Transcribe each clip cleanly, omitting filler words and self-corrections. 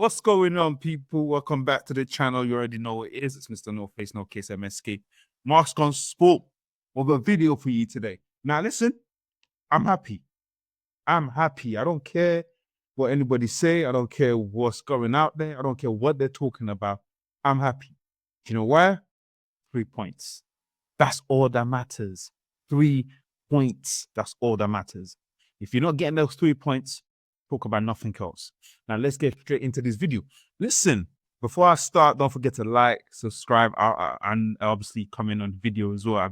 What's going on, people? Welcome back to the channel. You already know what it is. It's Mr. No Face, No Case MSK. Mark's gone sport with a video for you today. Now, listen, I'm happy. I'm happy. I don't care what anybody say. I don't care what's going out there. I don't care what they're talking about. I'm happy. You know why? 3 points. That's all that matters. 3 points. That's all that matters. If you're not getting those 3 points, talk about nothing else. Now, let's get straight into this video. Listen, before I start, don't forget to like, subscribe, and obviously comment on the video as well. I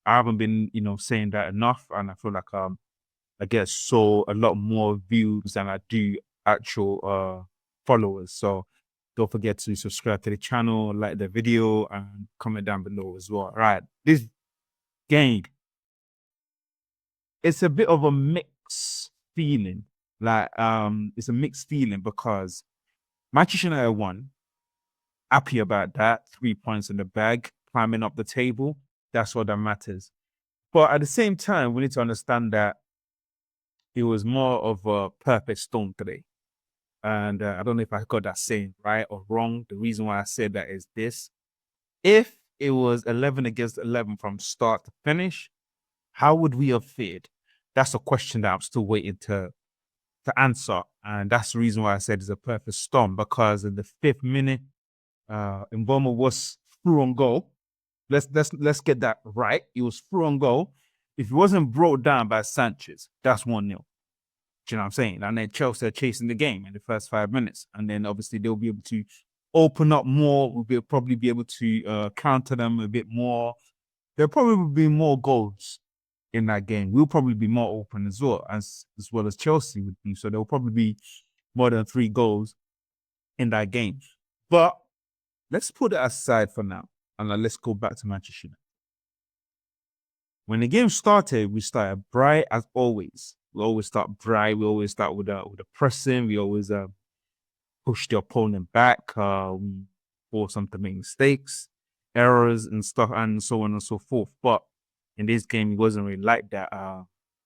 haven't been, saying that enough, and I feel like I get a lot more views than I do actual followers. So don't forget to subscribe to the channel, like the video, and comment down below as well. All right, this game, it's a bit of a mixed feeling. It's a mixed feeling because Manchester United won. Happy about that. 3 points in the bag, climbing up the table. That's what that matters. But at the same time, we need to understand that it was more of a perfect storm today. And I don't know if I got that saying right or wrong. The reason why I said that is this. If it was 11 against 11 from start to finish, how would we have fared? That's a question that I'm still waiting to answer. And that's the reason why I said it's a perfect storm, because in the 5th minute, Mboma was through on goal. Let's get that right. It was through on goal. If it wasn't brought down by Sanchez, that's 1-0. Do you know what I'm saying? And then Chelsea are chasing the game in the first 5 minutes. And then obviously they'll be able to open up more. We'll probably be able to counter them a bit more. There'll probably be more goals in that game. We'll probably be more open as well as Chelsea would be. So there'll probably be more than 3 goals in that game. But let's put it aside for now, and let's go back to Manchester United. When the game started, we started bright as always. We always start bright. We always start with a pressing. We always push the opponent back. We force them to make mistakes, errors, and stuff, and so on and so forth. But in this game, it wasn't really like that.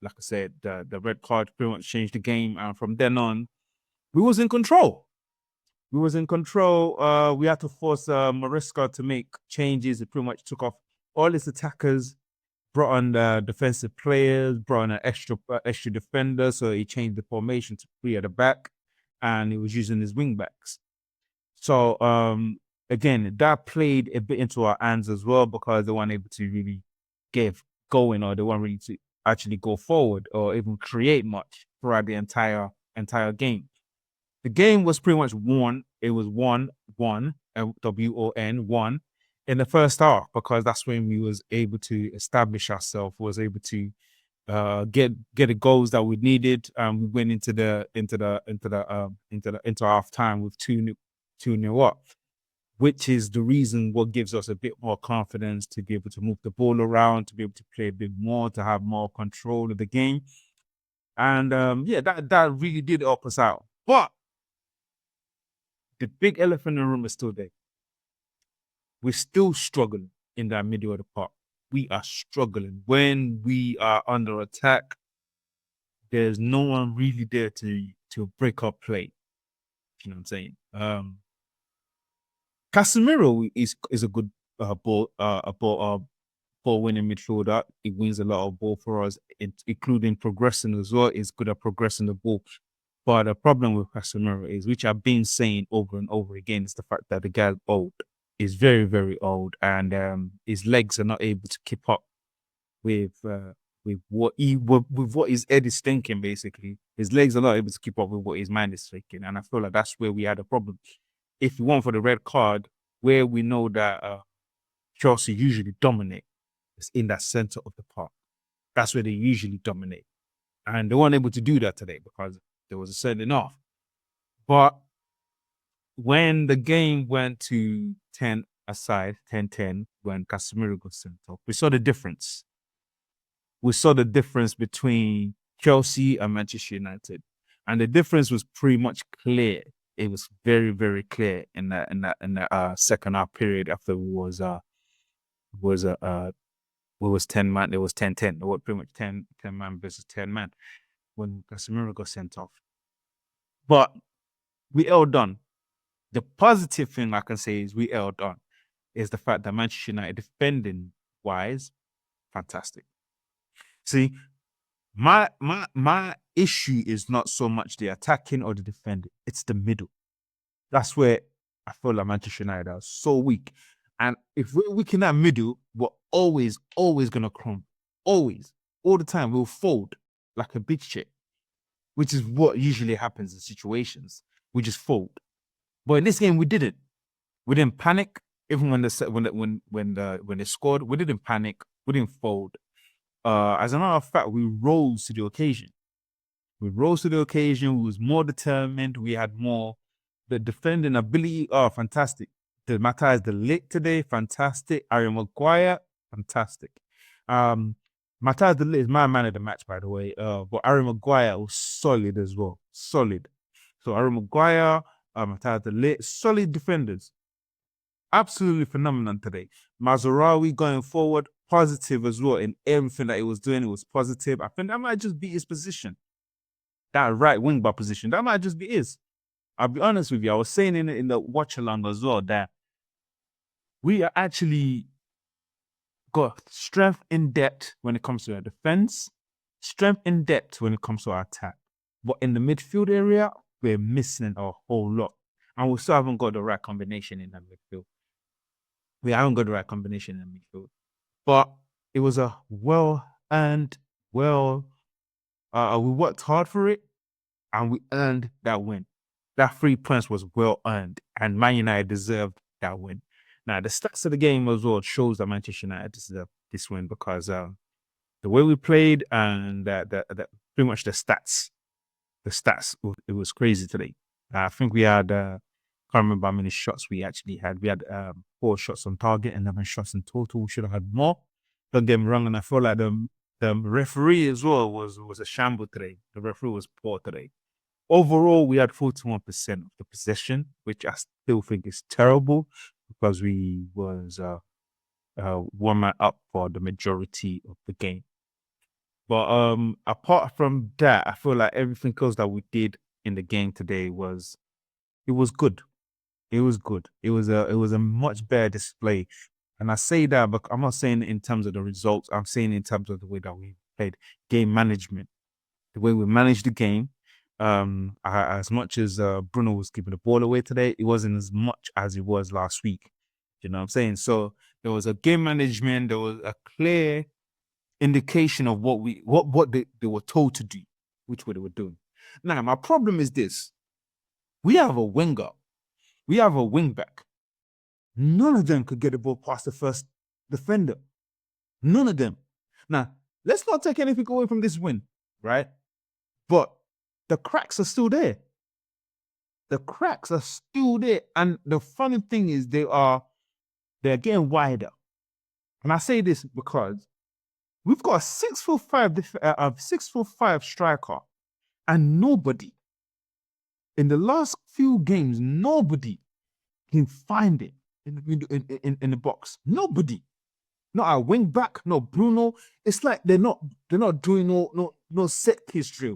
Like I said, the red card pretty much changed the game, and from then on, we was in control. We was in control. We had to force Maresca to make changes. It pretty much took off all his attackers, brought on the defensive players, brought on an extra defender. So he changed the formation to 3 at the back, and he was using his wing backs. So again, that played a bit into our hands as well, because they weren't able to really get going, or they weren't really to actually go forward or even create much throughout the entire game. The game was pretty much won. It was 1-1, WON, in the first half, because that's when we was able to establish ourselves, was able to get the goals that we needed. We went into half time with 2-0 up, which is the reason what gives us a bit more confidence to be able to move the ball around, to be able to play a bit more, to have more control of the game. And that really did help us out. But the big elephant in the room is still there. We're still struggling in that middle of the park. We are struggling. When we are under attack, there's no one really there to break up play. You know what I'm saying? Casemiro is a good ball winning midfielder. He wins a lot of ball for us, including progressing as well. He's good at progressing the ball. But the problem with Casemiro is, which I've been saying over and over again, is the fact that the guy's old. He's very, very old, and his legs are not able to keep up with what his head is thinking. Basically, his legs are not able to keep up with what his mind is thinking, and I feel like that's where we had a problem. If you want for the red card, where we know that Chelsea usually dominate, is in that center of the park. That's where they usually dominate, and they weren't able to do that today because there was a sending off. But when the game went to 10-10, when Casemiro got sent off, we saw the difference. We saw the difference between Chelsea and Manchester United, and the difference was pretty much clear. It was very, very clear in the second half period, after it was 10 man. It was 10-10. It was pretty much 10 man versus 10 man when Casemiro got sent off. But we held on. The positive thing I can say is we held on is the fact that Manchester United defending wise, fantastic. See, my issue is not so much the attacking or the defending, it's the middle. That's where I feel like Manchester United are so weak. And if we're weak in that middle, we're always gonna crumble. Always. All the time, we'll fold like a bitch chick, which is what usually happens in situations. We just fold. But in this game, we didn't. We didn't panic. Even when they scored, we didn't panic. We didn't fold. As a matter of fact, we rose to the occasion. We rose to the occasion. We was more determined. We had more. The defending ability, oh, fantastic. The Matthias de Ligt today, fantastic. Harry Maguire, fantastic. Matthias de Ligt is my man of the match, by the way. But Harry Maguire was solid as well. Solid. So Harry Maguire, Matthias de Ligt, solid defenders. Absolutely phenomenal today. Mazraoui going forward, positive as well in everything that he was doing. It was positive. I think that might just be his position. That right wing back position, that might just be his. I'll be honest with you. I was saying in the watch along as well that we are actually got strength in depth when it comes to our defense, strength in depth when it comes to our attack. But in the midfield area, we're missing a whole lot. And we still haven't got the right combination in that midfield. We haven't got the right combination in the midfield. But it was a well-earned, we worked hard for it, and we earned that win. That 3 points was well earned, and Man United deserved that win. Now, the stats of the game as well shows that Manchester United deserved this win because the way we played and pretty much the stats, it was crazy today. I think we had, can't remember how many shots we actually had. We had 4 shots on target, 11 shots in total. We should have had more. Don't get me wrong, and I feel like the referee as well was a shamble today. The referee was poor today. Overall, we had 41% of the possession, which I still think is terrible because we was 1 man up for the majority of the game. But apart from that, I feel like everything else that we did in the game today was good. It was good. It was a much better display. And I say that, but I'm not saying in terms of the results. I'm saying in terms of the way that we played game management, the way we managed the game. As much as Bruno was giving the ball away today, it wasn't as much as it was last week. You know what I'm saying? So there was a game management, there was a clear indication of what they were told to do, which way they were doing. Now, my problem is this. We have a winger. We have a wing back. None of them could get the ball past the first defender. None of them. Now, let's not take anything away from this win, right? But the cracks are still there. The cracks are still there. And the funny thing is they're getting wider. And I say this because we've got a 6'5" striker, and nobody in the last few games, nobody can find it in the box. Nobody. Not our wing back, no Bruno. It's like they're not doing no set piece drill.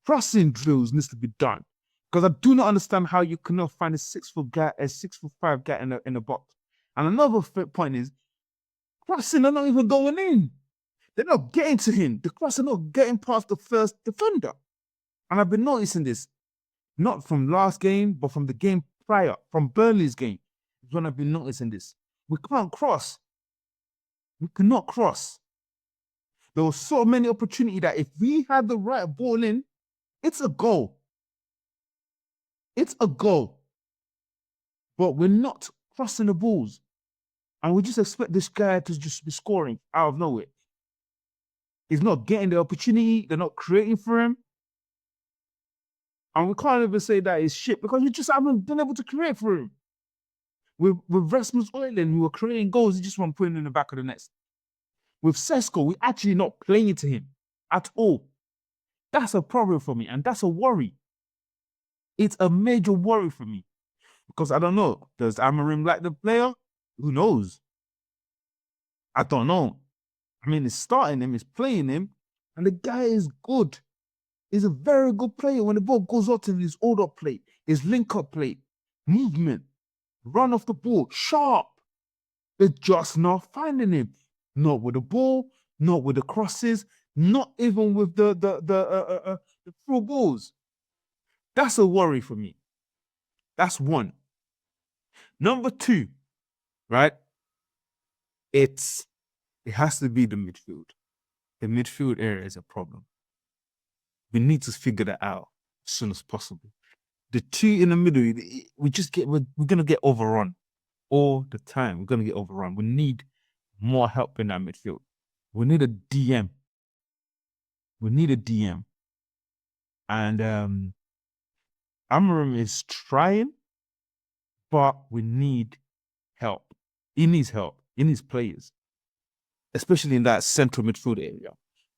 Crossing drills needs to be done. Because I do not understand how you cannot find a 6'5" guy in the box. And another point is, crossing are not even going in. They're not getting to him. The cross are not getting past the first defender. And I've been noticing this, not from last game, but from the game prior, from Burnley's game, is when I've been noticing this. We can't cross. We cannot cross. There were so many opportunities that if we had the right ball in, it's a goal. It's a goal. But we're not crossing the balls. And we just expect this guy to just be scoring out of nowhere. He's not getting the opportunity. They're not creating for him. And we can't even say that he's shit because we just haven't been able to create for him. With Rasmus Højlund, we were creating goals. He just wasn't putting in the back of the net. With Sesko, we're actually not playing to him at all. That's a problem for me, and that's a worry. It's a major worry for me. Because I don't know, does AMORIM like the player? Who knows? I don't know. I mean, he's starting him, he's playing him, and the guy is good. He's a very good player. When the ball goes out to his hold-up play, is link-up play, movement, run off the ball, sharp. They're just not finding him. Not with the ball, not with the crosses, not even with the through balls. That's a worry for me. That's one. Number two, right? It has to be the midfield. The midfield area is a problem. We need to figure that out as soon as possible. The two in the middle, we're gonna get overrun all the time. We're gonna get overrun. We need more help in that midfield. We need a DM. We need a DM. And AMORIM is trying, but we need help. He needs help. He needs players, especially in that central midfield area.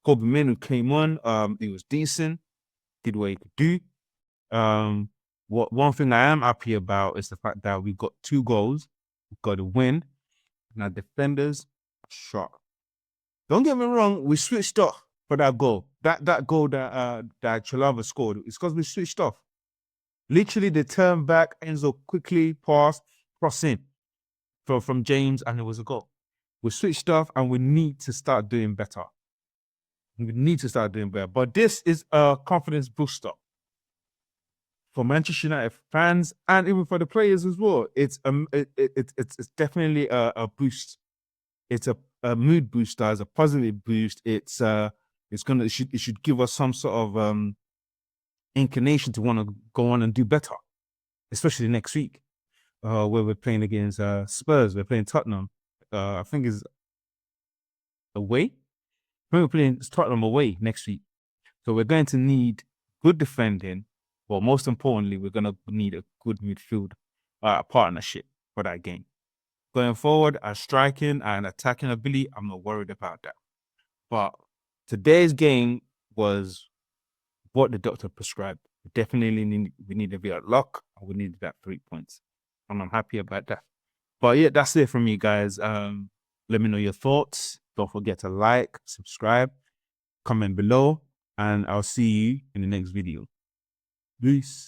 Kobe Manu came on. He was decent, did what he could do. One thing I am happy about is the fact that we got 2 goals. We got a win, and our defenders are sharp. Don't get me wrong, we switched off for that goal. That goal that Chalava scored, it's because we switched off. Literally, they turned back, Enzo quickly passed, cross in from James, and it was a goal. We switched off, and we need to start doing better. We need to start doing better. But this is a confidence booster for Manchester United fans and even for the players as well. It's definitely a boost. It's a mood booster, it's a positive boost. It should give us some sort of inclination to want to go on and do better, especially next week, where we're playing against Spurs. We're playing Tottenham. I think it's away. I think we're playing Tottenham away next week. So we're going to need good defending. Well, most importantly, we're going to need a good midfield partnership for that game. Going forward, our striking and attacking ability, I'm not worried about that. But today's game was what the doctor prescribed. We need a bit of luck, and we need that 3 points. And I'm happy about that. But yeah, that's it from me, guys. Let me know your thoughts. Don't forget to like, subscribe, comment below, and I'll see you in the next video. Peace.